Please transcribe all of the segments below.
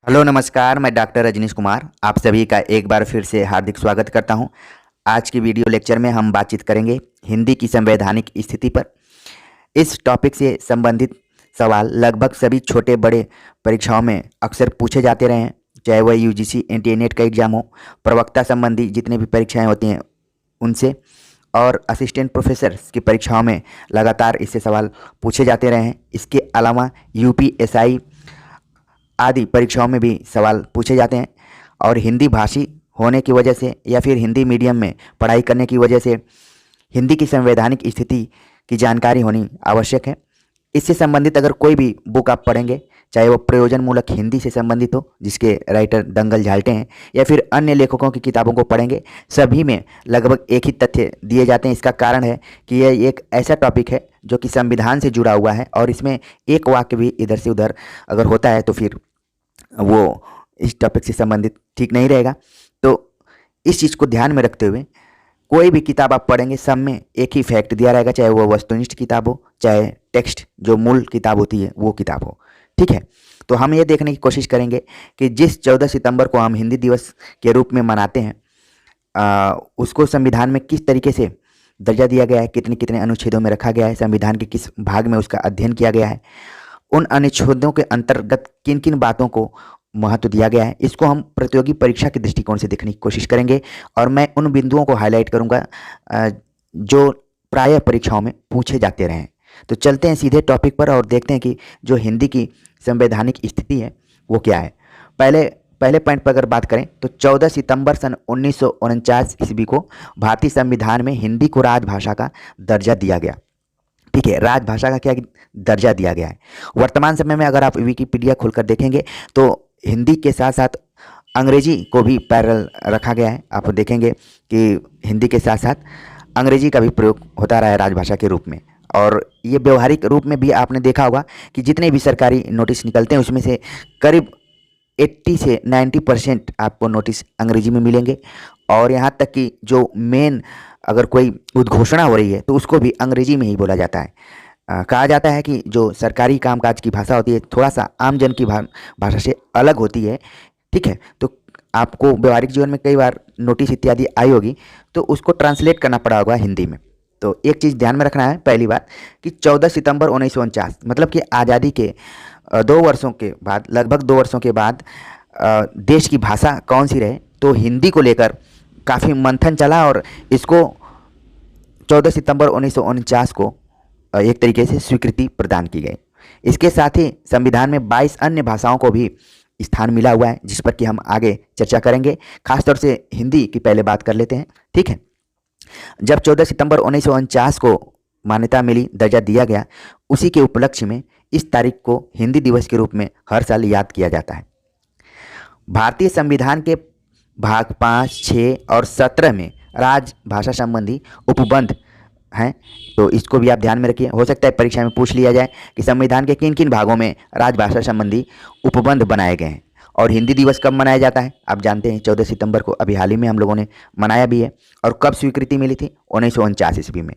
Hello नमस्कार, मैं doctor Rajneesh Kumar आप सभी का एक बार फिर से हार्दिक स्वागत करता हूं। आज की वीडियो लेक्चर में हम बातचीत करेंगे हिंदी की संवैधानिक स्थिति पर। इस टॉपिक से संबंधित सवाल लगभग सभी छोटे बड़े परीक्षाओं में अक्सर पूछे जाते रहे हैं, चाहे वह यूजीसी एनटीए नेट का एग्जाम हो, प्रवक्ता संबंधी जितने भी परीक्षाएँ होती हैं उनसे, और असिस्टेंट प्रोफेसर की परीक्षाओं में लगातार इससे सवाल पूछे जाते रहे हैं। इसके अलावा यूपीएसआई आदि परीक्षाओं में भी सवाल पूछे जाते हैं और हिंदी भाषी होने की वजह से या फिर हिंदी मीडियम में पढ़ाई करने की वजह से हिंदी की संवैधानिक स्थिति की जानकारी होनी आवश्यक है। इससे संबंधित अगर कोई भी बुक आप पढ़ेंगे, चाहे वो प्रयोजन मूलक हिंदी से संबंधित हो जिसके राइटर दंगल झाल्टे हैं, या फिर अन्य लेखकों की किताबों को पढ़ेंगे, सभी में लगभग एक ही तथ्य दिए जाते हैं। इसका कारण है कि यह एक ऐसा टॉपिक है जो कि संविधान से जुड़ा हुआ है और इसमें एक वाक्य भी इधर से उधर अगर होता है तो फिर वो इस टॉपिक से संबंधित ठीक नहीं रहेगा। तो इस चीज़ को ध्यान में रखते हुए कोई भी किताब आप पढ़ेंगे, सब में एक ही फैक्ट दिया रहेगा, चाहे वो वस्तुनिष्ठ किताब हो, चाहे टेक्स्ट जो मूल किताब होती है वो किताब हो। ठीक है, तो हम ये देखने की कोशिश करेंगे कि जिस 14 सितंबर को हम हिंदी दिवस के रूप में मनाते हैं, उसको संविधान में किस तरीके से दर्जा दिया गया है, कितने कितने अनुच्छेदों में रखा गया है, संविधान के किस भाग में उसका अध्ययन किया गया है, उन अनुच्छेदों के अंतर्गत किन किन बातों को महत्व दिया गया है, इसको हम प्रतियोगी परीक्षा के दृष्टिकोण से देखने की कोशिश करेंगे। और मैं उन बिंदुओं को हाईलाइट करूंगा जो प्रायः परीक्षाओं में पूछे जाते रहे हैं। तो चलते हैं सीधे टॉपिक पर और देखते हैं कि जो हिंदी की संवैधानिक स्थिति है वो क्या है। पहले पहले पॉइंट पर अगर बात करें तो 14 सितंबर सन 1949 ईस्वी को भारतीय संविधान में हिंदी को राजभाषा का दर्जा दिया गया। ठीक है, राजभाषा का क्या दर्जा दिया गया है। वर्तमान समय में अगर आप विकिपीडिया खोलकर देखेंगे तो हिंदी के साथ साथ अंग्रेजी को भी पैरेलल रखा गया है। आप देखेंगे कि हिंदी के साथ साथ अंग्रेजी का भी प्रयोग होता रहा है राजभाषा के रूप में, और ये व्यवहारिक रूप में भी आपने देखा होगा कि जितने भी सरकारी नोटिस निकलते हैं उसमें से करीब 80 से 90% आपको नोटिस अंग्रेजी में मिलेंगे। और यहाँ तक कि जो मेन अगर कोई उद्घोषणा हो रही है तो उसको भी अंग्रेजी में ही बोला जाता है। कहा जाता है कि जो सरकारी कामकाज की भाषा होती है थोड़ा सा आम जन की भाषा से अलग होती है। ठीक है, तो आपको व्यवहारिक जीवन में कई बार नोटिस इत्यादि आई होगी तो उसको ट्रांसलेट करना पड़ा होगा हिंदी में। तो एक चीज़ ध्यान में रखना है, पहली बात कि 14 सितंबर 1949 मतलब कि आज़ादी के 2 वर्षों के बाद, लगभग 2 वर्षों के बाद देश की भाषा कौन सी रहे, तो हिंदी को लेकर काफ़ी मंथन चला और इसको 14 सितंबर 1949 को एक तरीके से स्वीकृति प्रदान की गई। इसके साथ ही संविधान में 22 अन्य भाषाओं को भी स्थान मिला हुआ है जिस पर कि हम आगे चर्चा करेंगे। खासतौर से हिंदी की पहले बात कर लेते हैं। ठीक है, जब 14 सितंबर 1949 को मान्यता मिली, दर्जा दिया गया, उसी के उपलक्ष्य में इस तारीख को हिंदी दिवस के रूप में हर साल याद किया जाता है। भारतीय संविधान के भाग 5, 6 और 17 में राजभाषा संबंधी उपबंध हैं, तो इसको भी आप ध्यान में रखिए। हो सकता है परीक्षा में पूछ लिया जाए कि संविधान के किन किन भागों में राजभाषा संबंधी उपबंध बनाए गए हैं। और हिंदी दिवस कब मनाया जाता है, आप जानते हैं 14 सितंबर को, अभी हाल ही में हम लोगों ने मनाया भी है। और कब स्वीकृति मिली थी, 1949 ईस्वी में।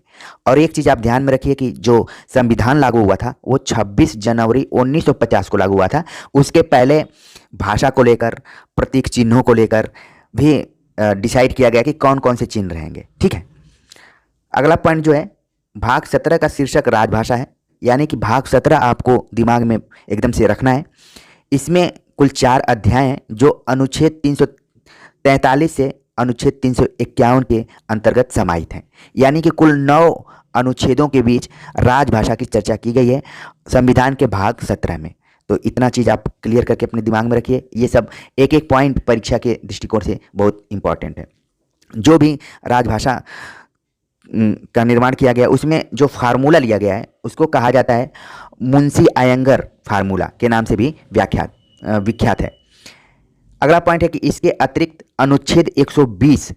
और एक चीज़ आप ध्यान में रखिए कि जो संविधान लागू हुआ था वो 26 जनवरी 1950 को लागू हुआ था। उसके पहले भाषा को लेकर, प्रतीक चिन्हों को लेकर भी डिसाइड किया गया कि कौन कौन से चिन्ह रहेंगे। ठीक है, अगला पॉइंट जो है, भाग 17 का शीर्षक राजभाषा है, यानी कि भाग 17 आपको दिमाग में एकदम से रखना है। इसमें कुल 4 अध्याय हैं जो अनुच्छेद 343 से अनुच्छेद 351 के अंतर्गत समाहित हैं, यानी कि कुल 9 अनुच्छेदों के बीच राजभाषा की चर्चा की गई है संविधान के भाग 17 में। तो इतना चीज़ आप क्लियर करके अपने दिमाग में रखिए। ये सब एक एक पॉइंट परीक्षा के दृष्टिकोण से बहुत इंपॉर्टेंट है। जो भी राजभाषा का निर्माण किया गया उसमें जो फार्मूला लिया गया है उसको कहा जाता है मुंशी आयंगर फार्मूला के नाम से भी विख्यात है। अगला पॉइंट है कि इसके अतिरिक्त अनुच्छेद 120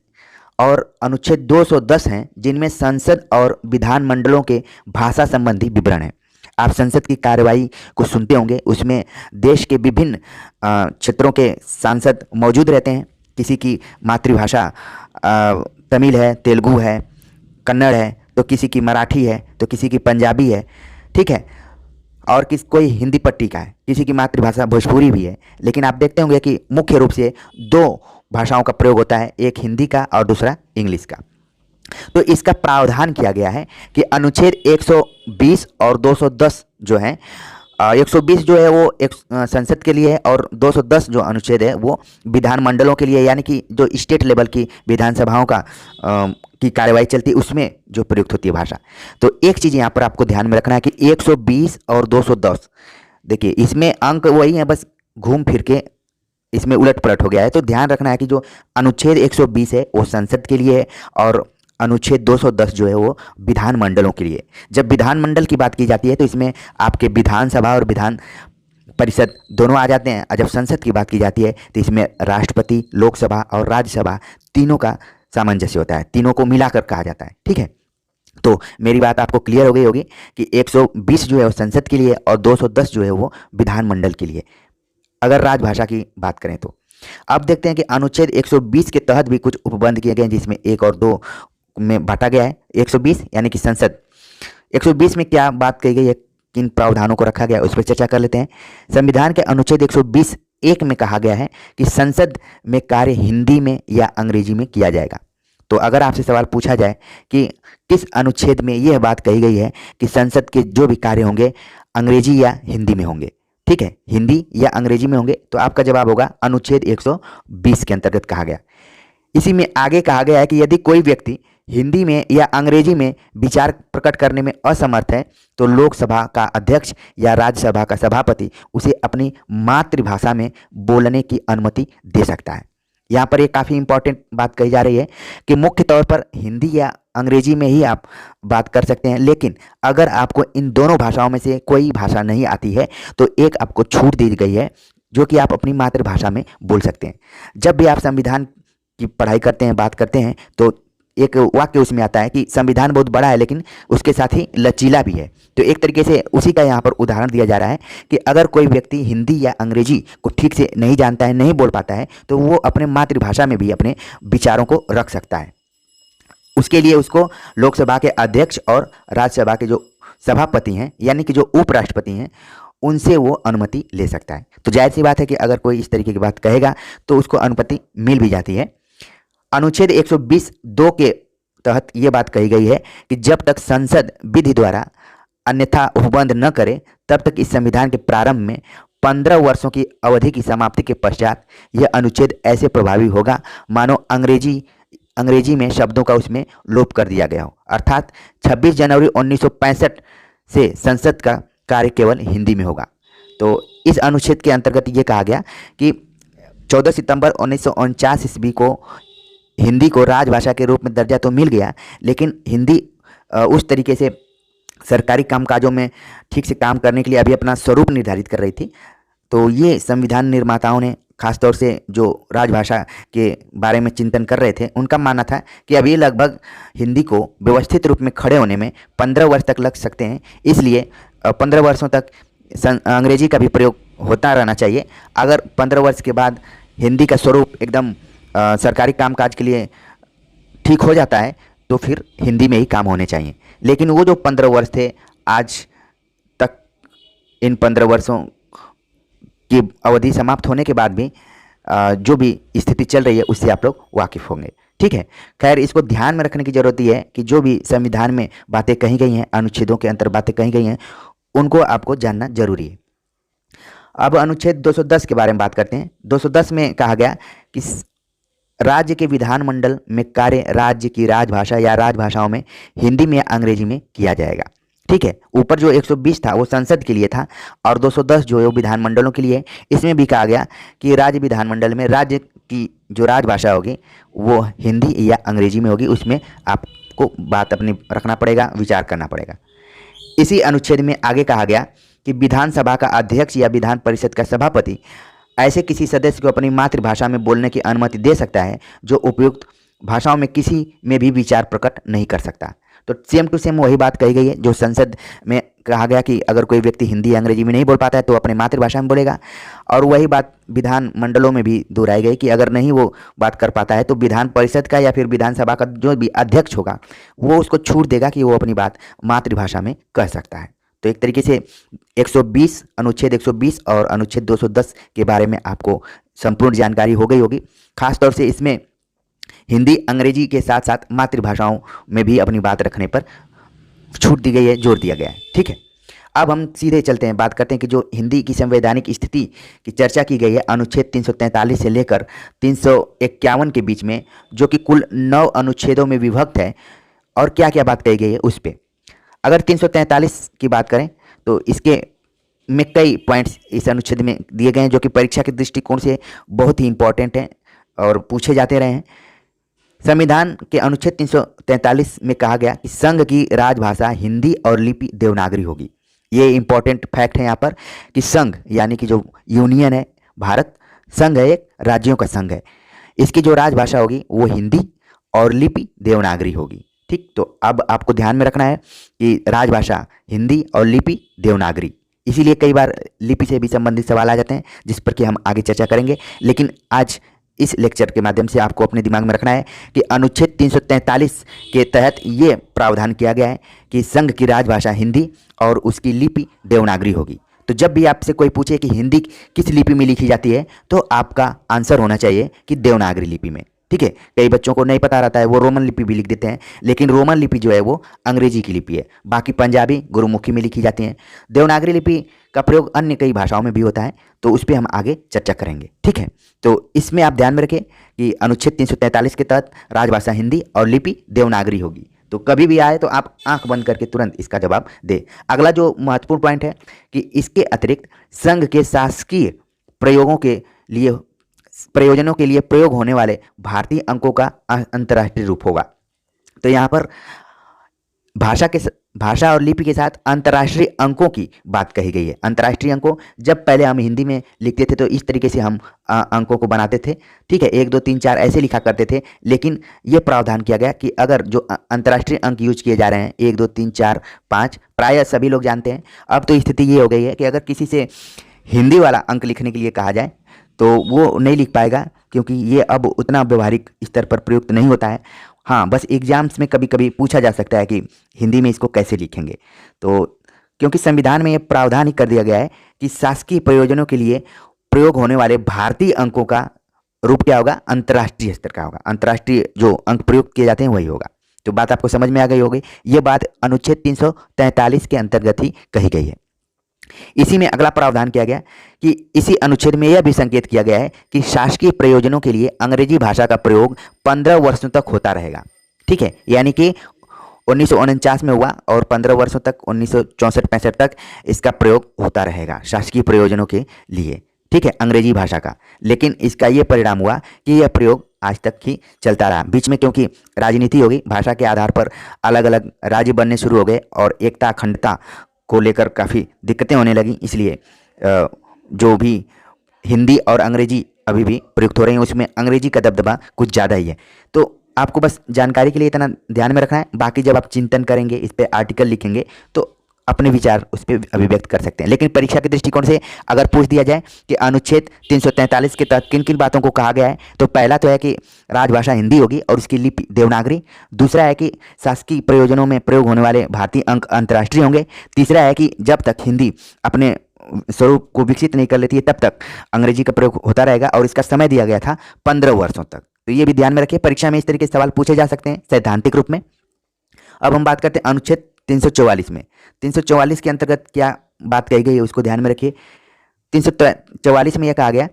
और अनुच्छेद 210 हैं जिनमें संसद और विधानमंडलों के भाषा संबंधी विवरण है। आप संसद की कार्यवाही को सुनते होंगे, उसमें देश के विभिन्न क्षेत्रों के सांसद मौजूद रहते हैं। किसी की मातृभाषा तमिल है, तेलुगु है, कन्नड़ है, तो किसी की मराठी है, तो किसी की पंजाबी है। ठीक है, और कोई हिंदी पट्टी का है, किसी की मातृभाषा भोजपुरी भी है, लेकिन आप देखते होंगे कि मुख्य रूप से दो भाषाओं का प्रयोग होता है, एक हिंदी का और दूसरा इंग्लिश का। तो इसका प्रावधान किया गया है कि अनुच्छेद 120 और 210 जो है, 120 जो है वो एक संसद के लिए है और 210 जो अनुच्छेद है वो विधानमंडलों के लिए, यानी कि जो स्टेट लेवल की विधानसभाओं की कार्यवाही चलती है उसमें जो प्रयुक्त होती है भाषा। तो एक चीज़ यहाँ पर आपको ध्यान में रखना है कि 120 और 210, देखिए इसमें अंक वही है, बस घूम फिर के इसमें उलट पलट हो गया है। तो ध्यान रखना है कि जो अनुच्छेद 120 है वो संसद के लिए है और अनुच्छेद 210 जो है वो विधानमंडलों के लिए। जब विधानमंडल की बात की जाती है तो इसमें आपके विधानसभा और विधान परिषद दोनों आ जाते हैं, और जब संसद की बात की जाती है तो इसमें राष्ट्रपति, लोकसभा और राज्यसभा तीनों का सामंजस्य होता है, तीनों को मिलाकर कहा जाता है। ठीक है, तो मेरी बात आपको क्लियर हो गई होगी कि 120 जो है वो संसद के लिए और 210 जो है वो विधानमंडल के लिए, अगर राजभाषा की बात करें तो। अब देखते हैं कि अनुच्छेद 120 के तहत भी कुछ उपबंध किए गए हैं, जिसमें 1 और 2 में बांटा गया है। 120 यानी कि संसद, 120 में क्या बात कही गई है, किन प्रावधानों को रखा गया है, उस पर चर्चा कर लेते हैं। संविधान के अनुच्छेद 120 1 में कहा गया है कि संसद में कार्य हिंदी में या अंग्रेजी में किया जाएगा। तो अगर आपसे सवाल पूछा जाए कि किस अनुच्छेद में यह बात कही गई है कि संसद के जो भी कार्य होंगे अंग्रेजी या हिंदी में होंगे, ठीक है, हिंदी या अंग्रेजी में होंगे, तो आपका जवाब होगा अनुच्छेद 120 के अंतर्गत कहा गया। इसी में आगे कहा गया है कि यदि कोई व्यक्ति हिंदी में या अंग्रेजी में विचार प्रकट करने में असमर्थ है तो लोकसभा का अध्यक्ष या राज्यसभा का सभापति उसे अपनी मातृभाषा में बोलने की अनुमति दे सकता है। यहाँ पर एक काफ़ी इंपॉर्टेंट बात कही जा रही है कि मुख्य तौर पर हिंदी या अंग्रेजी में ही आप बात कर सकते हैं, लेकिन अगर आपको इन दोनों भाषाओं में से कोई भाषा नहीं आती है तो एक आपको छूट दी गई है, जो कि आप अपनी मातृभाषा में बोल सकते हैं। जब भी आप संविधान की पढ़ाई करते हैं, बात करते हैं, तो एक वाक्य उसमें आता है कि संविधान बहुत बड़ा है लेकिन उसके साथ ही लचीला भी है। तो एक तरीके से उसी का यहाँ पर उदाहरण दिया जा रहा है कि अगर कोई व्यक्ति हिंदी या अंग्रेजी को ठीक से नहीं जानता है, नहीं बोल पाता है, तो वो अपने मातृभाषा में भी अपने विचारों को रख सकता है। उसके लिए उसको लोकसभा के अध्यक्ष और राज्यसभा के जो सभापति हैं, यानी कि जो उपराष्ट्रपति हैं, उनसे वो अनुमति ले सकता है। तो जाहिर सी बात है कि अगर कोई इस तरीके की बात कहेगा तो उसको अनुमति मिल भी जाती है। अनुच्छेद 120(2) के तहत ये बात कही गई है कि जब तक संसद विधि द्वारा अन्यथा उपबंध न करे तब तक इस संविधान के प्रारंभ में 15 वर्षों की अवधि की समाप्ति के पश्चात यह अनुच्छेद ऐसे प्रभावी होगा मानो अंग्रेजी में शब्दों का उसमें लोप कर दिया गया हो। अर्थात 26 जनवरी 1965 से संसद का कार्य केवल हिंदी में होगा। तो इस अनुच्छेद के अंतर्गत ये कहा गया कि 14 सितंबर 1949 ईस्वी को हिंदी को राजभाषा के रूप में दर्जा तो मिल गया, लेकिन हिंदी उस तरीके से सरकारी कामकाजों में ठीक से काम करने के लिए अभी अपना स्वरूप निर्धारित कर रही थी। तो ये संविधान निर्माताओं ने खासतौर से जो राजभाषा के बारे में चिंतन कर रहे थे, उनका मानना था कि अभी लगभग हिंदी को व्यवस्थित रूप में खड़े होने में 15 वर्ष तक लग सकते हैं, इसलिए 15 वर्षों तक अंग्रेजी का भी प्रयोग होता रहना चाहिए। अगर 15 वर्ष के बाद हिंदी का स्वरूप एकदम सरकारी कामकाज के लिए ठीक हो जाता है तो फिर हिंदी में ही काम होने चाहिए। लेकिन वो जो 15 वर्ष थे, आज तक इन 15 वर्षों की अवधि समाप्त होने के बाद भी जो भी स्थिति चल रही है उससे आप लोग वाकिफ़ होंगे। ठीक है, खैर इसको ध्यान में रखने की ज़रूरत ये है कि जो भी संविधान में बातें कही गई हैं, अनुच्छेदों के अंतर बातें कही गई हैं, उनको आपको जानना जरूरी है। अब अनुच्छेद 210 के बारे में बात करते हैं। 210 में कहा गया कि राज्य के विधानमंडल में कार्य राज्य की राजभाषा या राजभाषाओं में हिंदी में या अंग्रेजी में किया जाएगा। ठीक है, ऊपर जो 120 था वो संसद के लिए था और 210 जो है वो विधानमंडलों के लिए। इसमें भी कहा गया कि राज्य विधानमंडल में राज्य की जो राजभाषा होगी वो हिंदी या अंग्रेजी में होगी। उसमें आपको बात अपनी रखना पड़ेगा, विचार करना पड़ेगा। इसी अनुच्छेद में आगे कहा गया कि विधानसभा का अध्यक्ष या विधान परिषद का सभापति ऐसे किसी सदस्य को अपनी मातृभाषा में बोलने की अनुमति दे सकता है जो उपयुक्त भाषाओं में किसी में भी विचार प्रकट नहीं कर सकता। तो सेम टू सेम वही बात कही गई है जो संसद में कहा गया कि अगर कोई व्यक्ति हिंदी या अंग्रेजी में नहीं बोल पाता है तो अपने मातृभाषा में बोलेगा, और वही बात विधान मंडलों में भी दोहराई गई कि अगर नहीं वो बात कर पाता है तो विधान परिषद का या फिर विधानसभा का जो भी अध्यक्ष होगा वो उसको छूट देगा कि वो अपनी बात मातृभाषा में कह सकता है। तो एक तरीके से 120 अनुच्छेद 120 और अनुच्छेद 210 के बारे में आपको संपूर्ण जानकारी हो गई होगी। खासतौर से इसमें हिंदी अंग्रेजी के साथ साथ मातृभाषाओं में भी अपनी बात रखने पर छूट दी गई है, जोर दिया गया है। ठीक है, अब हम सीधे चलते हैं, बात करते हैं कि जो हिंदी की संवैधानिक स्थिति की चर्चा की गई है अनुच्छेद 343 से लेकर 351 के बीच में, जो कि कुल 9 अनुच्छेदों में विभक्त है, और क्या क्या बात कही गई है उस पर। अगर 343 की बात करें तो इसके में कई पॉइंट्स इस अनुच्छेद में दिए गए हैं जो कि परीक्षा के दृष्टिकोण से बहुत ही इंपॉर्टेंट हैं और पूछे जाते रहे हैं। संविधान के अनुच्छेद 343 में कहा गया कि संघ की राजभाषा हिंदी और लिपि देवनागरी होगी। ये इंपॉर्टेंट फैक्ट है यहाँ पर कि संघ यानी कि जो यूनियन है, भारत संघ है, एक राज्यों का संघ है, इसकी जो राजभाषा होगी वो हिंदी और लिपि देवनागरी होगी। ठीक, तो अब आपको ध्यान में रखना है कि राजभाषा हिंदी और लिपि देवनागरी, इसीलिए कई बार लिपि से भी संबंधित सवाल आ जाते हैं जिस पर कि हम आगे चर्चा करेंगे। लेकिन आज इस लेक्चर के माध्यम से आपको अपने दिमाग में रखना है कि अनुच्छेद 343 के तहत ये प्रावधान किया गया है कि संघ की राजभाषा हिंदी और उसकी लिपि देवनागरी होगी। तो जब भी आपसे कोई पूछे कि हिंदी किस लिपि में लिखी जाती है तो आपका आंसर होना चाहिए कि देवनागरी लिपि में। ठीक है, कई बच्चों को नहीं पता रहता है, वो रोमन लिपि भी लिख देते हैं, लेकिन रोमन लिपि जो है वो अंग्रेजी की लिपि है। बाकी पंजाबी गुरुमुखी में लिखी जाती हैं। देवनागरी लिपि का प्रयोग अन्य कई भाषाओं में भी होता है, तो उस पर हम आगे चर्चा करेंगे। ठीक है, तो इसमें आप ध्यान में रखें कि अनुच्छेद 343 के तहत राजभाषा हिंदी और लिपि देवनागरी होगी। तो कभी भी आए तो आप आंख बंद करके तुरंत इसका जवाब दें। अगला जो महत्वपूर्ण पॉइंट है कि इसके अतिरिक्त संघ के शासकीय प्रयोजनों के लिए प्रयोग होने वाले भारतीय अंकों का अंतर्राष्ट्रीय रूप होगा। तो यहाँ पर भाषा और लिपि के साथ अंतर्राष्ट्रीय अंकों की बात कही गई है। अंतर्राष्ट्रीय अंकों, जब पहले हम हिंदी में लिखते थे तो इस तरीके से हम अंकों को बनाते थे। ठीक है, 1 2 3 4 ऐसे लिखा करते थे, लेकिन ये प्रावधान किया गया कि अगर जो अंतर्राष्ट्रीय अंक यूज किए जा रहे हैं 1 2 3 4 5, प्रायः सभी लोग जानते हैं। अब तो स्थिति ये हो गई है कि अगर किसी से हिंदी वाला अंक लिखने के लिए कहा जाए तो वो नहीं लिख पाएगा, क्योंकि ये अब उतना व्यवहारिक स्तर पर प्रयुक्त नहीं होता है। हाँ, बस एग्जाम्स में कभी कभी पूछा जा सकता है कि हिंदी में इसको कैसे लिखेंगे। तो क्योंकि संविधान में ये प्रावधान ही कर दिया गया है कि शासकीय प्रयोजनों के लिए प्रयोग होने वाले भारतीय अंकों का रूप क्या होगा, अंतर्राष्ट्रीय स्तर का होगा। अंतर्राष्ट्रीय जो अंक प्रयुक्त किए जाते हैं वही होगा। तो बात आपको समझ में आ गई होगी। ये बात अनुच्छेद 343 के अंतर्गत ही कही गई है। इसी में अगला प्रावधान किया गया कि इसी अनुच्छेद में यह भी संकेत किया गया है कि शासकीय प्रयोजनों के लिए अंग्रेजी भाषा का प्रयोग 15 वर्षों तक होता रहेगा। ठीक है, यानी कि 1949 में हुआ और 15 वर्षों तक 1964-65 तक इसका प्रयोग होता रहेगा शासकीय प्रयोजनों के लिए। ठीक है, अंग्रेजी भाषा का। लेकिन इसका ये परिणाम हुआ कि यह प्रयोग आज तक ही चलता रहा। बीच में क्योंकि राजनीति हो गई, भाषा के आधार पर अलग अलग राज्य बनने शुरू हो गए और एकता अखंडता को लेकर काफ़ी दिक्कतें होने लगी, इसलिए जो भी हिंदी और अंग्रेजी अभी भी प्रयुक्त हो रही हैं उसमें अंग्रेजी का दबदबा कुछ ज़्यादा ही है। तो आपको बस जानकारी के लिए इतना ध्यान में रखना है। बाकी जब आप चिंतन करेंगे, इस पर आर्टिकल लिखेंगे तो अपने विचार उस पर अभिव्यक्त कर सकते हैं। लेकिन परीक्षा के दृष्टिकोण से अगर पूछ दिया जाए कि अनुच्छेद 343 के तहत किन किन बातों को कहा गया है, तो पहला तो है कि राजभाषा हिंदी होगी और उसकी लिपि देवनागरी। दूसरा है कि शासकीय प्रयोजनों में प्रयोग होने वाले भारतीय अंक अंतर्राष्ट्रीय होंगे। तीसरा है कि जब तक हिंदी अपने स्वरूप को विकसित नहीं कर लेती है तब तक अंग्रेजी का प्रयोग होता रहेगा और इसका समय दिया गया था 15 वर्षों तक। तो ये भी ध्यान में रखिए, परीक्षा में इस तरीके से सवाल पूछे जा सकते हैं सैद्धांतिक रूप में। अब हम बात करते हैं अनुच्छेद 344 में। 344 के अंतर्गत क्या बात कही गई है उसको ध्यान में रखिए। 344 में यह कहा गया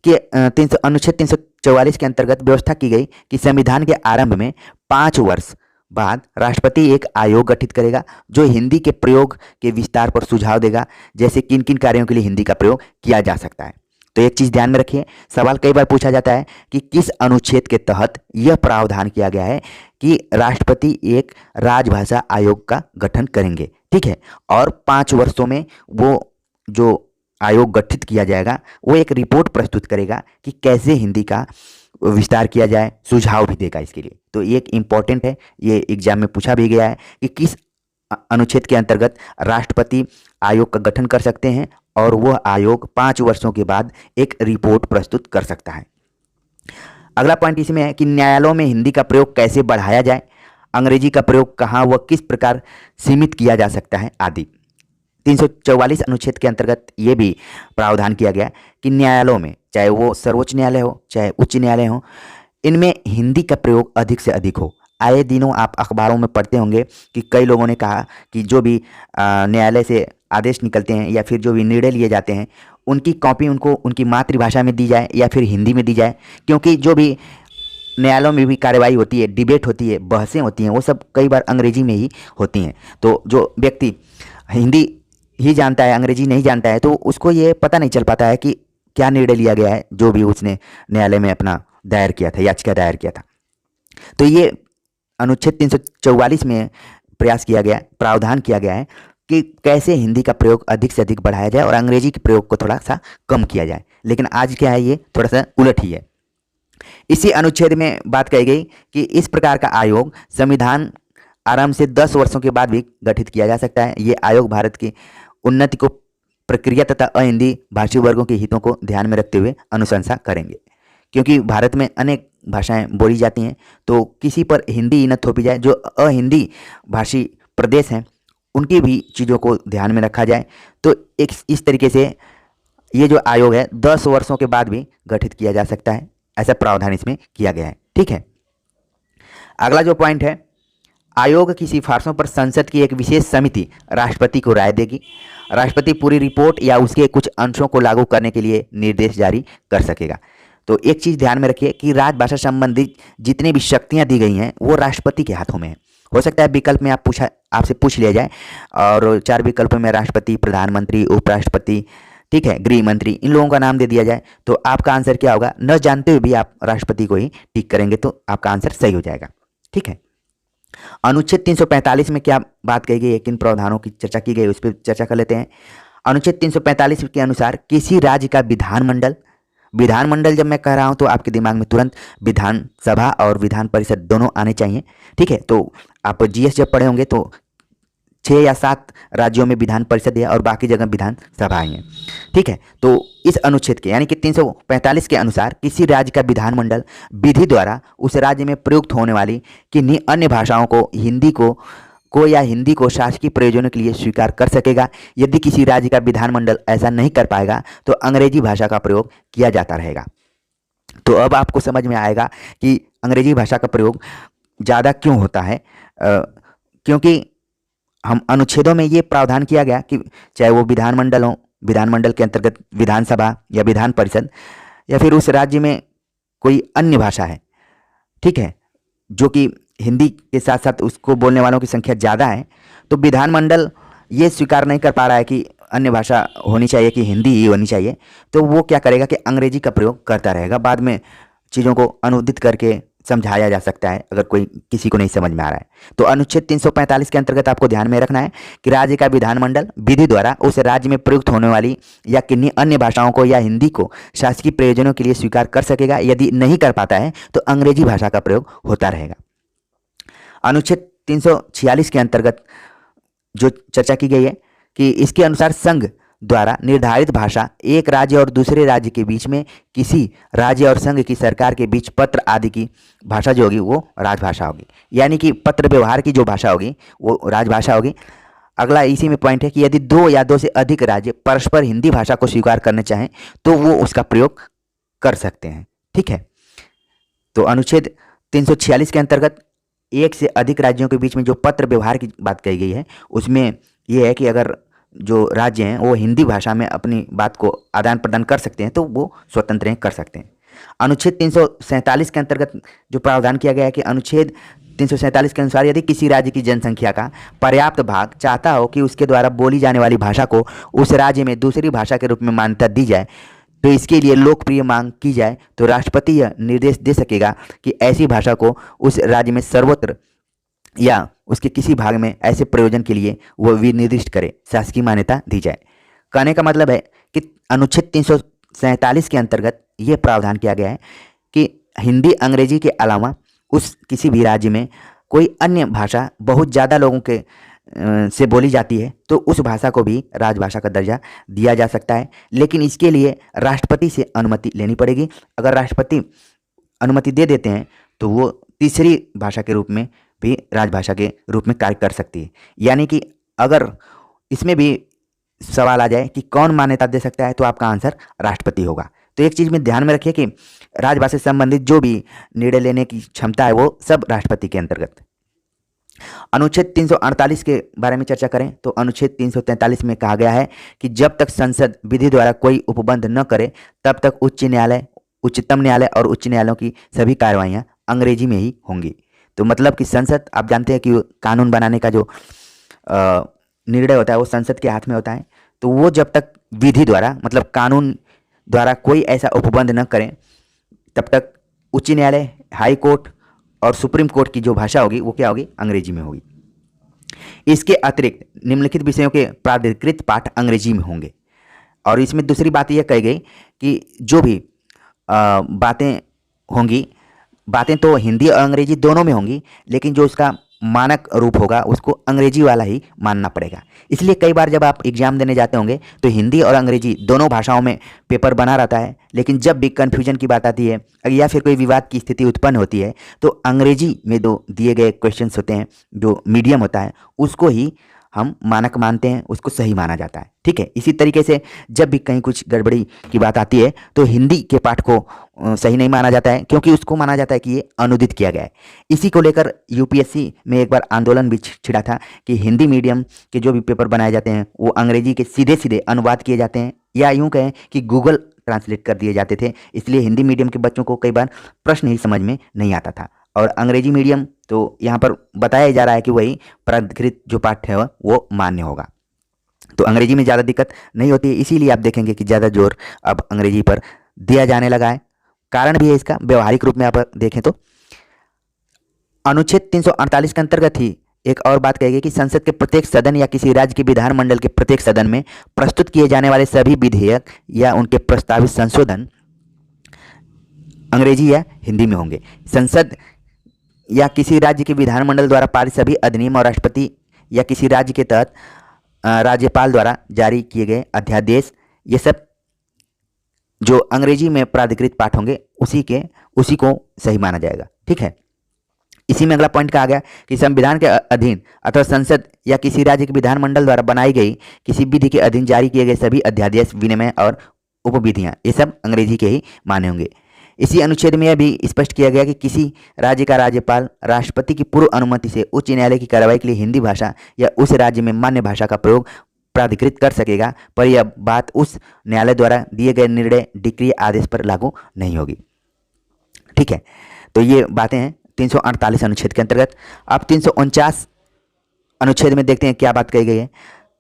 कि अनुच्छेद 344 के अंतर्गत व्यवस्था की गई कि संविधान के आरंभ में 5 वर्ष बाद राष्ट्रपति एक आयोग गठित करेगा जो हिंदी के प्रयोग के विस्तार पर सुझाव देगा, जैसे किन किन कार्यों के लिए हिंदी का प्रयोग किया जा सकता है। तो एक चीज़ ध्यान में रखिए, सवाल कई बार पूछा जाता है कि किस अनुच्छेद के तहत यह प्रावधान किया गया है कि राष्ट्रपति एक राजभाषा आयोग का गठन करेंगे। ठीक है, और 5 वर्षों में वो जो आयोग गठित किया जाएगा वो एक रिपोर्ट प्रस्तुत करेगा कि कैसे हिंदी का विस्तार किया जाए, सुझाव भी देगा इसके लिए। तो ये एक इम्पॉर्टेंट है, ये एग्जाम में पूछा भी गया है कि किस अनुच्छेद के अंतर्गत राष्ट्रपति आयोग का गठन कर सकते हैं और वह आयोग 5 वर्षों के बाद एक रिपोर्ट प्रस्तुत कर सकता है। अगला पॉइंट इसमें है कि न्यायालयों में हिंदी का प्रयोग कैसे बढ़ाया जाए, अंग्रेजी का प्रयोग कहाँ व किस प्रकार सीमित किया जा सकता है आदि। 344 अनुच्छेद के अंतर्गत ये भी प्रावधान किया गया कि न्यायालयों में, चाहे वो सर्वोच्च न्यायालय हो चाहे उच्च न्यायालय हो, इनमें हिंदी का प्रयोग अधिक से अधिक हो। आए दिनों आप अखबारों में पढ़ते होंगे कि कई लोगों ने कहा कि जो भी न्यायालय से आदेश निकलते हैं या फिर जो भी निर्णय लिए जाते हैं, उनकी कॉपी उनको उनकी मातृभाषा में दी जाए या फिर हिंदी में दी जाए, क्योंकि जो भी न्यायालयों में भी कार्रवाई होती है, डिबेट होती है, बहसें होती हैं, वो सब कई बार अंग्रेजी में ही होती हैं। तो जो व्यक्ति हिंदी ही जानता है, अंग्रेजी नहीं जानता है, तो उसको ये पता नहीं चल पाता है कि क्या निर्णय लिया गया है, जो भी उसने न्यायालय में अपना दायर किया था, याचिका दायर किया था। तो ये अनुच्छेद 344 में प्रयास किया गया, प्रावधान किया गया है कि कैसे हिंदी का प्रयोग अधिक से अधिक बढ़ाया जाए और अंग्रेजी के प्रयोग को थोड़ा सा कम किया जाए। लेकिन आज क्या है, ये थोड़ा सा उलट ही है। इसी अनुच्छेद में बात कही गई कि इस प्रकार का आयोग संविधान आरंभ से 10 वर्षों के बाद भी गठित किया जा सकता है। ये आयोग भारत की उन्नति को, प्रक्रिया तथा अहिंदी भाषी वर्गों के हितों को ध्यान में रखते हुए अनुशंसा करेंगे, क्योंकि भारत में अनेक भाषाएं बोली जाती हैं, तो किसी पर हिंदी न थोपी जाए। जो अहिंदी भाषी प्रदेश हैं उनकी भी चीज़ों को ध्यान में रखा जाए। तो एक इस तरीके से ये जो आयोग है 10 वर्षों के बाद भी गठित किया जा सकता है, ऐसा प्रावधान इसमें किया गया है। ठीक है, अगला जो पॉइंट है, आयोग की सिफारिशों पर संसद की एक विशेष समिति राष्ट्रपति को राय देगी। राष्ट्रपति पूरी रिपोर्ट या उसके कुछ अंशों को लागू करने के लिए निर्देश जारी कर सकेगा। तो एक चीज़ ध्यान में रखिए कि राजभाषा संबंधी जितनी भी शक्तियां दी गई हैं वो राष्ट्रपति के हाथों में है। हो सकता है विकल्प में आपसे पूछ लिया जाए, और 4 विकल्पों में राष्ट्रपति, प्रधानमंत्री, उपराष्ट्रपति, ठीक है, गृह मंत्री, इन लोगों का नाम दे दिया जाए, तो आपका आंसर क्या होगा? न जानते हुए भी आप राष्ट्रपति को ही टिक करेंगे तो आपका आंसर सही हो जाएगा। ठीक है, अनुच्छेद 345 में क्या बात कही गई है, किन प्रावधानों की चर्चा की गई, उस पर चर्चा कर लेते हैं। अनुच्छेद 345 के अनुसार किसी राज्य का विधानमंडल, विधानमंडल जब मैं कह रहा हूं तो आपके दिमाग में तुरंत विधानसभा और विधान परिषद दोनों आने चाहिए। ठीक है, तो आप जीएस जब पढ़े होंगे तो 6 या 7 राज्यों में विधान परिषद है और बाकी जगह विधानसभाएं हैं। ठीक है, तो इस अनुच्छेद के यानी कि 345 के अनुसार किसी राज्य का विधानमंडल विधि द्वारा उस राज्य में प्रयुक्त होने वाली किन्हीं अन्य भाषाओं को या हिंदी को शासकीय प्रयोजनों के लिए स्वीकार कर सकेगा। यदि किसी राज्य का विधानमंडल ऐसा नहीं कर पाएगा तो अंग्रेजी भाषा का प्रयोग किया जाता रहेगा। तो अब आपको समझ में आएगा कि अंग्रेजी भाषा का प्रयोग ज़्यादा क्यों होता है, क्योंकि हम अनुच्छेदों में ये प्रावधान किया गया कि चाहे वो विधानमंडल हो, विधानमंडल के अंतर्गत विधानसभा या विधान परिषद, या फिर उस राज्य में कोई अन्य भाषा है, ठीक है, जो कि हिंदी के साथ साथ उसको बोलने वालों की संख्या ज़्यादा है, तो विधानमंडल ये स्वीकार नहीं कर पा रहा है कि अन्य भाषा होनी चाहिए कि हिंदी ही होनी चाहिए, तो वो क्या करेगा कि अंग्रेजी का प्रयोग करता रहेगा। बाद में चीज़ों को अनुदित करके समझाया जा सकता है अगर कोई किसी को नहीं समझ में आ रहा है। तो अनुच्छेद 345 के अंतर्गत आपको ध्यान में रखना है कि राज्य का विधानमंडल विधि द्वारा उस राज्य में प्रयुक्त होने वाली या किन्हीं अन्य भाषाओं को या हिंदी को शासकीय प्रयोजनों के लिए स्वीकार कर सकेगा। यदि नहीं कर पाता है तो अंग्रेजी भाषा का प्रयोग होता रहेगा। अनुच्छेद 346 के अंतर्गत जो चर्चा की गई है कि इसके अनुसार संघ द्वारा निर्धारित भाषा एक राज्य और दूसरे राज्य के बीच में किसी राज्य और संघ की सरकार के बीच पत्र आदि की भाषा जो होगी वो राजभाषा होगी। यानी कि पत्र व्यवहार की जो भाषा होगी वो राजभाषा होगी। अगला इसी में पॉइंट है कि यदि 2 या 2 से अधिक राज्य परस्पर हिंदी भाषा को स्वीकार करना चाहें तो वो उसका प्रयोग कर सकते हैं। ठीक है, तो अनुच्छेद 346 के अंतर्गत 1 से अधिक राज्यों के बीच में जो पत्र व्यवहार की बात कही गई है उसमें यह है कि अगर जो राज्य हैं वो हिंदी भाषा में अपनी बात को आदान प्रदान कर सकते हैं तो वो स्वतंत्र कर सकते हैं। अनुच्छेद 347 के अंतर्गत जो प्रावधान किया गया है कि अनुच्छेद 347 के अनुसार यदि किसी राज्य की जनसंख्या का पर्याप्त भाग चाहता हो कि उसके द्वारा बोली जाने वाली भाषा को उस राज्य में दूसरी भाषा के रूप में मान्यता दी जाए तो इसके लिए लोकप्रिय मांग की जाए तो राष्ट्रपति यह निर्देश दे सकेगा कि ऐसी भाषा को उस राज्य में सर्वत्र या उसके किसी भाग में ऐसे प्रयोजन के लिए वो विनिर्दिष्ट करे, शासकीय मान्यता दी जाए। कहने का मतलब है कि अनुच्छेद 347 के अंतर्गत ये प्रावधान किया गया है कि हिंदी अंग्रेजी के अलावा उस किसी भी राज्य में कोई अन्य भाषा बहुत ज़्यादा लोगों के से बोली जाती है तो उस भाषा को भी राजभाषा का दर्जा दिया जा सकता है, लेकिन इसके लिए राष्ट्रपति से अनुमति लेनी पड़ेगी। अगर राष्ट्रपति अनुमति दे देते हैं तो वो तीसरी भाषा के रूप में भी राजभाषा के रूप में कार्य कर सकती है। यानी कि अगर इसमें भी सवाल आ जाए कि कौन मान्यता दे सकता है, तो आपका आंसर राष्ट्रपति होगा। तो एक चीज़ में ध्यान में रखिए कि राजभाषा से संबंधित जो भी निर्णय लेने की क्षमता है वो सब राष्ट्रपति के अंतर्गत। अनुच्छेद 348 के बारे में चर्चा करें तो अनुच्छेद 343 में कहा गया है कि जब तक संसद विधि द्वारा कोई उपबंध न करे तब तक उच्च न्यायालय, उच्चतम न्यायालय और उच्च न्यायालयों की सभी कार्रवाइयाँ अंग्रेजी में ही होंगी। तो मतलब कि संसद, आप जानते हैं कि कानून बनाने का जो निर्णय होता है वो संसद के हाथ में होता है। तो वो जब तक विधि द्वारा, मतलब कानून द्वारा कोई ऐसा उपबंध न करें तब तक उच्च न्यायालय, हाई कोर्ट और सुप्रीम कोर्ट की जो भाषा होगी वो क्या होगी, अंग्रेजी में होगी। इसके अतिरिक्त निम्नलिखित विषयों के प्राधिकृत पाठ अंग्रेजी में होंगे। और इसमें दूसरी बात यह कही गई कि जो भी बातें होंगी, बातें तो हिंदी और अंग्रेजी दोनों में होंगी, लेकिन जो उसका मानक रूप होगा उसको अंग्रेजी वाला ही मानना पड़ेगा। इसलिए कई बार जब आप एग्जाम देने जाते होंगे तो हिंदी और अंग्रेजी दोनों भाषाओं में पेपर बना रहता है, लेकिन जब भी कन्फ्यूजन की बात आती है या फिर कोई विवाद की स्थिति उत्पन्न होती है तो अंग्रेजी में जो दिए गए क्वेश्चंस होते हैं, जो मीडियम होता है उसको ही हम मानक मानते हैं, उसको सही माना जाता है। ठीक है, इसी तरीके से जब भी कहीं कुछ गड़बड़ी की बात आती है तो हिंदी के पाठ को सही नहीं माना जाता है, क्योंकि उसको माना जाता है कि ये अनुदित किया गया है। इसी को लेकर यूपीएससी में एक बार आंदोलन भी छिड़ा था कि हिंदी मीडियम के जो भी पेपर बनाए जाते हैं वो अंग्रेजी के सीधे सीधे अनुवाद किए जाते हैं, या यूँ कहें कि गूगल ट्रांसलेट कर दिए जाते थे। इसलिए हिंदी मीडियम के बच्चों को कई बार प्रश्न ही समझ में नहीं आता था। और अंग्रेजी मीडियम तो यहाँ पर बताया जा रहा है कि वही प्राधिकृत जो पाठ है वो मान्य होगा। तो अंग्रेजी में ज़्यादा दिक्कत नहीं होती है, इसीलिए आप देखेंगे कि ज़्यादा जोर अब अंग्रेजी पर दिया जाने लगा है। कारण भी है इसका, व्यवहारिक रूप में आप देखें तो अनुच्छेद 348 के अंतर्गत ही एक और बात कही गई कि संसद के प्रत्येक सदन या किसी राज्य के विधानमंडल के प्रत्येक सदन में प्रस्तुत किए जाने वाले सभी विधेयक या उनके प्रस्तावित संशोधन अंग्रेजी या हिंदी में होंगे। संसद या किसी राज्य के विधानमंडल द्वारा पारित सभी अधिनियम और राष्ट्रपति या किसी राज्य के तहत राज्यपाल द्वारा जारी किए गए अध्यादेश, ये सब जो अंग्रेजी में प्राधिकृत पाठ होंगे उसी को सही माना जाएगा। ठीक है, इसी में अगला पॉइंट कहा गया कि संविधान के अधीन अथवा संसद या किसी राज्य के विधानमंडल द्वारा बनाई गई किसी विधि के अधीन जारी किए गए सभी अध्यादेश, विनिमय और उपविधियां, ये सब अंग्रेजी के ही माने होंगे। इसी अनुच्छेद में यह भी स्पष्ट किया गया कि किसी राज्य का राज्यपाल राष्ट्रपति की पूर्व अनुमति से उच्च न्यायालय की कार्रवाई के लिए हिंदी भाषा या उस राज्य में मान्य भाषा का प्रयोग प्राधिकृत कर सकेगा, पर यह बात उस न्यायालय द्वारा दिए गए निर्णय, डिक्री, आदेश पर लागू नहीं होगी। ठीक है, तो ये बातें हैं 348 अनुच्छेद के अंतर्गत। अब 349 अनुच्छेद में देखते हैं क्या बात कही गई है।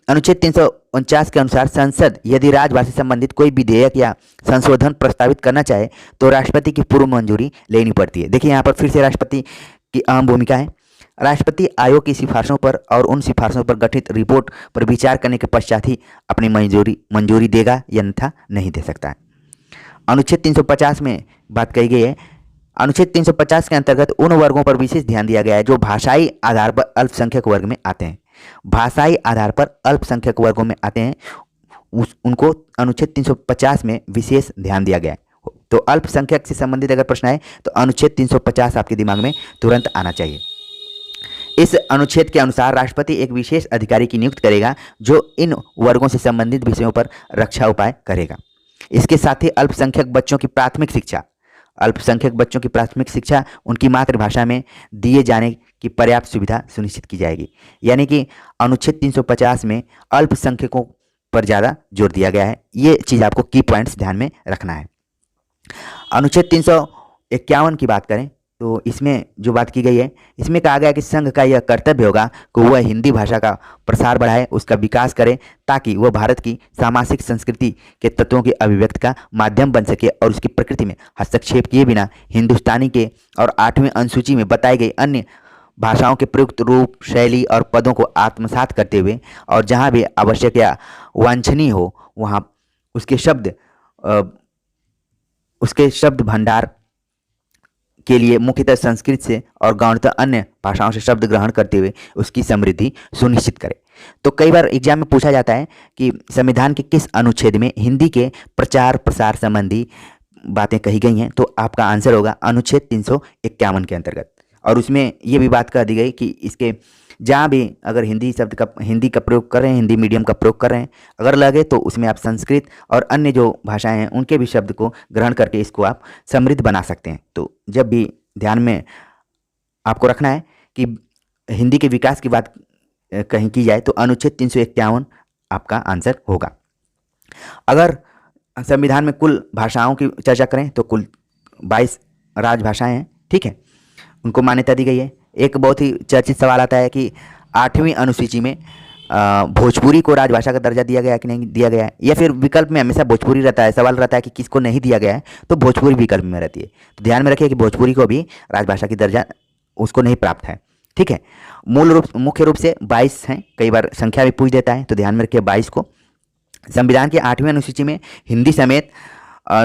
अनुच्छेद 349 के अनुसार संसद यदि राजभाषा से संबंधित कोई विधेयक या संशोधन प्रस्तावित करना चाहे तो राष्ट्रपति की पूर्व मंजूरी लेनी पड़ती है। देखिए यहाँ पर फिर से राष्ट्रपति की अहम भूमिका है। राष्ट्रपति आयोग की सिफारिशों पर और उन सिफारिशों पर गठित रिपोर्ट पर विचार करने के पश्चात ही अपनी मंजूरी देगा या अन्यथा नहीं दे सकता है। अनुच्छेद 350 में बात कही गई है। अनुच्छेद 350 के अंतर्गत उन वर्गों पर विशेष ध्यान दिया गया है जो भाषाई आधार पर अल्पसंख्यक वर्ग में आते हैं। भाषाई आधार पर अल्पसंख्यक वर्गों में आते हैं, उनको अनुच्छेद 350 में विशेष ध्यान दिया गया है। तो अल्पसंख्यक से संबंधित अगर प्रश्न आए तो अनुच्छेद 350 आपके दिमाग में तुरंत आना चाहिए। इस अनुच्छेद के अनुसार राष्ट्रपति एक विशेष अधिकारी की नियुक्ति करेगा जो इन वर्गों से संबंधित विषयों पर रक्षा उपाय करेगा। इसके साथ ही अल्पसंख्यक बच्चों की प्राथमिक शिक्षा उनकी मातृभाषा में दिए जाने की पर्याप्त सुविधा सुनिश्चित की जाएगी। यानी कि अनुच्छेद 350 में अल्पसंख्यकों पर ज़्यादा जोर दिया गया है। ये चीज़ आपको की पॉइंट्स ध्यान में रखना है। अनुच्छेद 351 की बात करें तो इसमें जो बात की गई है, इसमें कहा गया कि संघ का यह कर्तव्य होगा कि वह हिंदी भाषा का प्रसार बढ़ाए, उसका विकास करे, ताकि वह भारत की सामाजिक संस्कृति के तत्वों की अभिव्यक्ति का माध्यम बन सके और उसकी प्रकृति में हस्तक्षेप किए बिना हिंदुस्तानी के और 8वीं अनुसूची में बताई गई अन्य भाषाओं के प्रयुक्त रूप, शैली और पदों को आत्मसात करते हुए और जहाँ भी आवश्यक या वांछनीय हो वहाँ उसके शब्द भंडार के लिए मुख्यतः संस्कृत से और गौणतः अन्य भाषाओं से शब्द ग्रहण करते हुए उसकी समृद्धि सुनिश्चित करे। तो कई बार एग्जाम में पूछा जाता है कि संविधान के किस अनुच्छेद में हिंदी के प्रचार प्रसार संबंधी बातें कही गई हैं, तो आपका आंसर होगा अनुच्छेद 351 के अंतर्गत। और उसमें ये भी बात कह दी गई कि इसके जहाँ भी अगर हिंदी का प्रयोग कर रहे हैं, हिंदी मीडियम का प्रयोग कर रहे हैं, अगर लगे तो उसमें आप संस्कृत और अन्य जो भाषाएं हैं उनके भी शब्द को ग्रहण करके इसको आप समृद्ध बना सकते हैं। तो जब भी ध्यान में आपको रखना है कि हिंदी के विकास की बात कहीं की जाए तो अनुच्छेद 351 आपका आंसर होगा। अगर संविधान में कुल भाषाओं की चर्चा करें तो कुल 22 राजभाषाएं हैं, ठीक है, उनको मान्यता दी गई है। एक बहुत ही चर्चित सवाल आता है कि 8वीं अनुसूची में भोजपुरी को राजभाषा का दर्जा दिया गया है कि नहीं दिया गया है, या फिर विकल्प में हमेशा भोजपुरी रहता है। सवाल रहता है कि किसको नहीं दिया गया है, तो भोजपुरी विकल्प में रहती है। तो ध्यान में रखिए कि भोजपुरी को भी राजभाषा की दर्जा उसको नहीं प्राप्त है, ठीक है। मुख्य रूप से 22 हैं, कई बार संख्या भी पूछ देता है, तो ध्यान में रखिए 22 को। संविधान की 8वीं अनुसूची में हिंदी समेत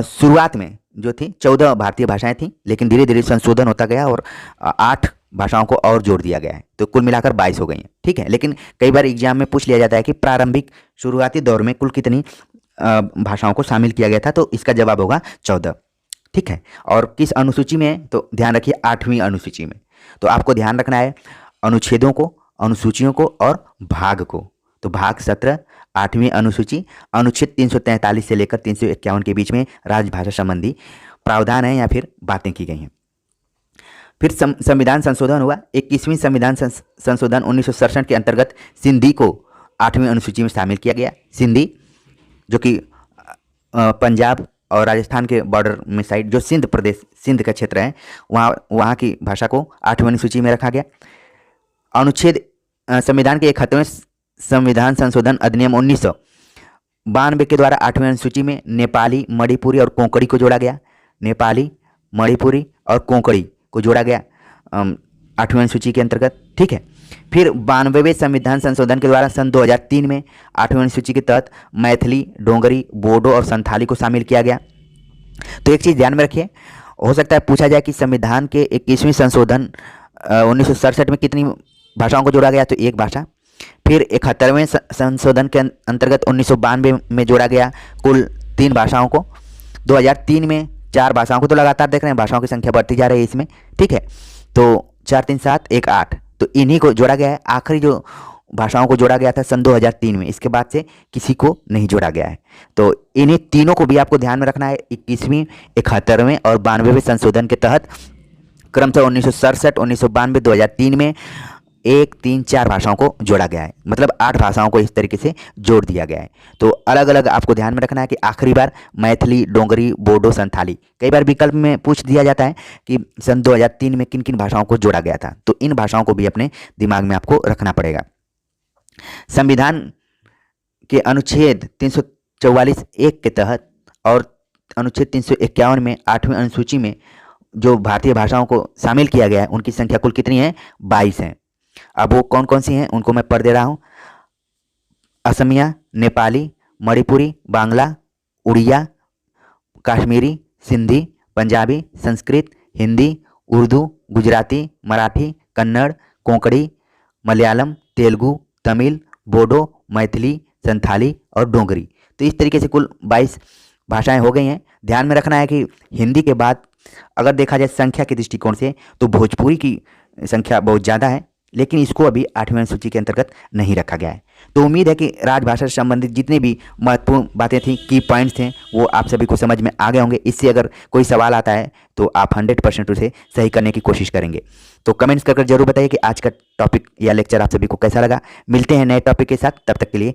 शुरुआत में जो थी 14 भारतीय भाषाएं थीं, लेकिन धीरे धीरे संशोधन होता गया और 8 भाषाओं को और जोड़ दिया गया है, तो कुल मिलाकर 22 हो गई हैं, ठीक है। लेकिन कई बार एग्जाम में पूछ लिया जाता है कि प्रारंभिक शुरुआती दौर में कुल कितनी भाषाओं को शामिल किया गया था, तो इसका जवाब होगा 14, ठीक है। और किस अनुसूची में, तो ध्यान रखिए 8वीं अनुसूची में। तो आपको ध्यान रखना है अनुच्छेदों को, अनुसूचियों को और भाग को। तो भाग 17 8वीं अनुसूची, अनुच्छेद 343 से लेकर 351 के बीच में राजभाषा संबंधी प्रावधान है या फिर बातें की गई हैं। फिर संविधान संशोधन हुआ। 21वीं संविधान संशोधन 1967 के अंतर्गत सिंधी को 8वीं अनुसूची में शामिल किया गया। सिंधी जो कि पंजाब और राजस्थान के बॉर्डर में साइड जो सिंध प्रदेश, सिंध का क्षेत्र है, वहाँ की भाषा को 8वीं अनुसूची में रखा गया। अनुच्छेद संविधान के 71वें संविधान संशोधन अधिनियम 1992 के द्वारा 8वीं अनुसूची में नेपाली, मणिपुरी और कोंकणी को जोड़ा गया। नेपाली, मणिपुरी और कोंकणी को जोड़ा गया 8वीं अनुसूची के अंतर्गत, ठीक है। फिर 92वें संविधान संशोधन के द्वारा सन 2003 में 8वीं अनुसूची के तहत मैथिली, डोंगरी, बोडो और संथाली को शामिल किया गया। तो एक चीज़ ध्यान में रखिए, हो सकता है पूछा जाए कि संविधान के 21वें संशोधन 1967 में कितनी भाषाओं को जोड़ा गया, तो एक भाषा। फिर 71वें संशोधन के अंतर्गत 1992 में जोड़ा गया कुल 3 भाषाओं को। 2003 में 4 भाषाओं को, तो लगातार देख रहे हैं भाषाओं की संख्या बढ़ती जा रही है इसमें, ठीक है। तो 4 3 7 1 8, तो इन्हीं को जोड़ा गया है। आखिरी जो भाषाओं को जोड़ा गया था सन 2003 में, इसके बाद से किसी को नहीं जोड़ा गया है। तो इन्हीं तीनों को भी आपको ध्यान में रखना है। 21वीं, 71वें और 92वें संशोधन के तहत क्रमशः 1967, 1992, 2003 में 1 3 4 भाषाओं को जोड़ा गया है, मतलब 8 भाषाओं को इस तरीके से जोड़ दिया गया है। तो अलग अलग आपको ध्यान में रखना है कि आखिरी बार मैथिली, डोंगरी, बोडो, संथाली, कई बार विकल्प में पूछ दिया जाता है कि सन 2003 में किन किन भाषाओं को जोड़ा गया था, तो इन भाषाओं को भी अपने दिमाग में आपको रखना पड़ेगा। संविधान के अनुच्छेद 344(1) के तहत और अनुच्छेद 351 में 8वीं अनुसूची में जो भारतीय भाषाओं को शामिल किया गया है उनकी संख्या कुल कितनी है, 22 है। अब वो कौन कौन सी हैं उनको मैं पढ़ दे रहा हूँ। असमिया, नेपाली, मणिपुरी, बांग्ला, उड़िया, कश्मीरी, सिंधी, पंजाबी, संस्कृत, हिंदी, उर्दू, गुजराती, मराठी, कन्नड़, कोंकणी, मलयालम, तेलुगु, तमिल, बोडो, मैथिली, संथाली और डोगरी। तो इस तरीके से कुल 22 भाषाएं हो गई हैं। ध्यान में रखना है कि हिंदी के बाद अगर देखा जाए संख्या के दृष्टिकोण से तो भोजपुरी की संख्या बहुत ज़्यादा है, लेकिन इसको अभी 8वीं अनुसूची के अंतर्गत नहीं रखा गया है। तो उम्मीद है कि राजभाषा से संबंधित जितनी भी महत्वपूर्ण बातें थी, की पॉइंट्स थे, वो आप सभी को समझ में आ गए होंगे। इससे अगर कोई सवाल आता है तो आप 100% उसे सही करने की कोशिश करेंगे। तो कमेंट्स कर जरूर बताइए कि आज का टॉपिक या लेक्चर आप सभी को कैसा लगा। मिलते हैं नए टॉपिक के साथ, तब तक के लिए